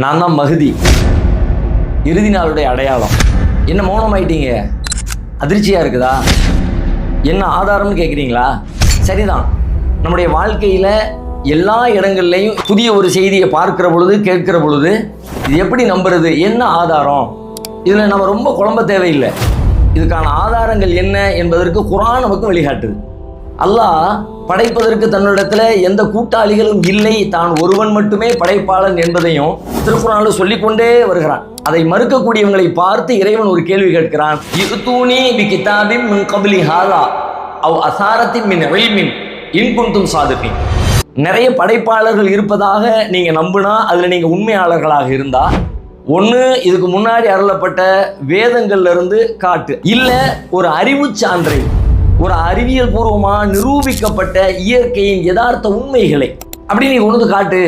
நான் தான் மஹதி, இறுதி நாளுடைய அடையாளம். என்ன மௌனமாயிட்டீங்க? அதிர்ச்சியாக இருக்குதா? என்ன ஆதாரம்னு கேட்குறீங்களா? சரிதான். நம்முடைய வாழ்க்கையில் எல்லா இடங்கள்லையும் புதிய ஒரு செய்தியை பார்க்கிற பொழுது, கேட்கிற பொழுது இது எப்படி நம்புறது? என்ன ஆதாரம்? இதில் நம்ம ரொம்ப குழம்ப தேவையில்லை. இதுக்கான ஆதாரங்கள் என்ன என்பதற்கு குர்ஆன் நமக்கு வழிகாட்டுது. அல்லாஹ் படைப்பதற்கு தன்னிடத்தில் எந்த கூட்டாளிகளும் இல்லை, தான் ஒருவன் மட்டுமே படைப்பாளன் என்பதையும் திருக்குர்ஆனில் சொல்லிக்கொண்டே வருகிறான். அதை மறுக்கக்கூடியவங்களை பார்த்து இறைவன் ஒரு கேள்வி கேட்கிறான். இஃதூனி பிகிதாபின் மின் கப்லி ஹாதா அவ் அஸாரத்தின் மின் இல்மின் இன் குன்தும் சாதிகீன். நிறைய படைப்பாளர்கள் இருப்பதாக நீங்கள் நம்பினா, அதில் நீங்கள் உண்மையாளர்களாக இருந்தா, ஒன்று இதுக்கு முன்னாடி அருளப்பட்ட வேதங்கள்ல இருந்து காட்டு, இல்லை ஒரு அறிவு சான்றை, ஒரு அறிவியல் பூர்வமாக நிரூபிக்கப்பட்ட இயற்கையின் யதார்த்த உண்மைகளை அப்படி நீ கொண்டு காட்டு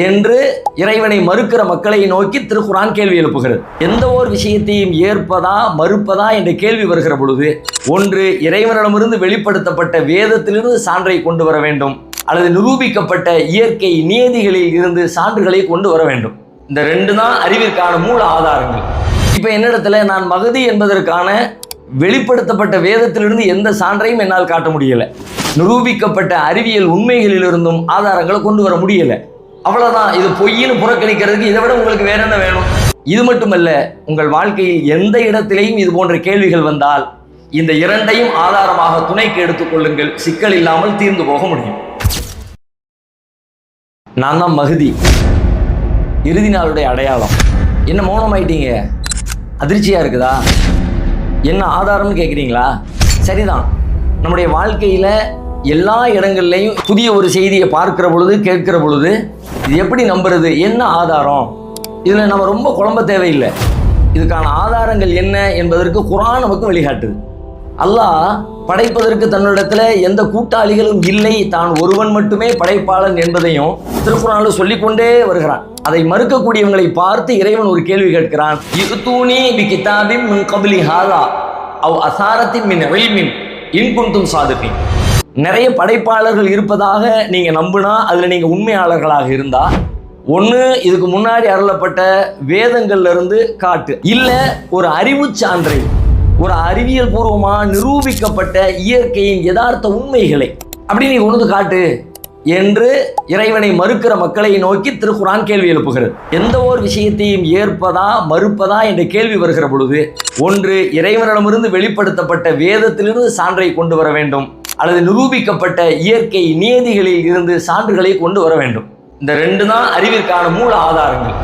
என்று இறைவனை மறுக்கிற மக்களை நோக்கி திருக்குர்ஆன் கேள்வி எழுப்புகிறது. எந்த ஒரு விஷயத்தையும் ஏற்பதா மறுப்பதா என்ற கேள்வி வருகிற பொழுது, ஒன்று இறைவனிடமிருந்து வெளிப்படுத்தப்பட்ட வேதத்திலிருந்து சான்றை கொண்டு வர வேண்டும், அல்லது நிரூபிக்கப்பட்ட இயற்கை நியதிகளில் இருந்து சான்றுகளை கொண்டு வர வேண்டும். இந்த ரெண்டு தான் அறிவிற்கான மூல ஆதாரங்கள். இப்போ என்னிடத்துல நான் மஹதி என்பதற்கான வெளிப்படுத்தப்பட்ட வேதத்திலிருந்து எந்த சான்றையும் என்னால் காட்ட முடியலை. நிரூபிக்கப்பட்ட அறிவியல் உண்மைகளிலிருந்தும் ஆதாரங்களை கொண்டு வர முடியலை. அவ்வளோதான். இது பொய்ன்னு புறக்கணிக்கிறதுக்கு இதை விட உங்களுக்கு வேற என்ன வேணும்? இது மட்டுமல்ல, உங்கள் வாழ்க்கையில் எந்த இடத்திலேயும் இது போன்ற கேள்விகள் வந்தால் இந்த இரண்டையும் ஆதாரமாக துணைக்கு எடுத்துக்கொள்ளுங்கள். சிக்கல் இல்லாமல் தீர்ந்து போக முடியும். நான் தான் மஹதி, இறுதி நாளுடைய அடையாளம். என்ன மௌனமாயிட்டீங்க? அதிர்ச்சியாக இருக்குதா? என்ன ஆதாரம்னு கேட்குறீங்களா? சரிதான். நம்முடைய வாழ்க்கையில் எல்லா இடங்கள்லையும் புதிய ஒரு செய்தியை பார்க்கிற பொழுது, கேட்கிற பொழுது இது எப்படி நம்புறது? என்ன ஆதாரம்? இதில் நம்ம ரொம்ப குழம்ப தேவையில்லை. இதுக்கான ஆதாரங்கள் என்ன என்பதற்கு குர்ஆன் நமக்கு வழிகாட்டுது. அல்லாஹ் படைப்பதற்கு தன்னிடத்தில் எந்த கூட்டாளிகளும் இல்லை, தான் ஒருவன் மட்டுமே படைப்பாளன் என்பதையும் திருக்குர்ஆனில் சொல்லிக்கொண்டே வருகிறான். அதை மறுக்கக்கூடியவங்களை பார்த்து இறைவன் ஒரு கேள்வி கேட்கிறான். இஃதூனி பிகிதாபின் மின் கப்லி ஹாதா அவ் அஸாரத்தின் மின் இல்மின் இன் குன்தும் சாதிகீன். நிறைய படைப்பாளர்கள் இருப்பதாக நீங்கள் நம்பினா, அதில் நீங்கள் உண்மையாளர்களாக இருந்தா, ஒன்று இதுக்கு முன்னாடி அருளப்பட்ட வேதங்கள்ல இருந்து காட்டு, இல்லை ஒரு அறிவு சான்றை, ஒரு அறிவியல் பூர்வமாக நிரூபிக்கப்பட்ட இயற்கையின் யதார்த்த உண்மைகளை அப்படி நீ கொண்டு காட்டு என்று இறைவனை மறுக்கிற மக்களை நோக்கி திருக்குர்ஆன் கேள்வி எழுப்புகிறது. எந்த ஒரு விஷயத்தையும் ஏற்பதா மறுப்பதா என்ற கேள்வி வருகிற பொழுது, ஒன்று இறைவனிடமிருந்து வெளிப்படுத்தப்பட்ட வேதத்திலிருந்து சான்றை கொண்டு வர வேண்டும், அல்லது நிரூபிக்கப்பட்ட இயற்கை நியதிகளில் இருந்து சான்றுகளை கொண்டு வர வேண்டும். இந்த ரெண்டு தான் அறிவிற்கான மூல ஆதாரங்கள்.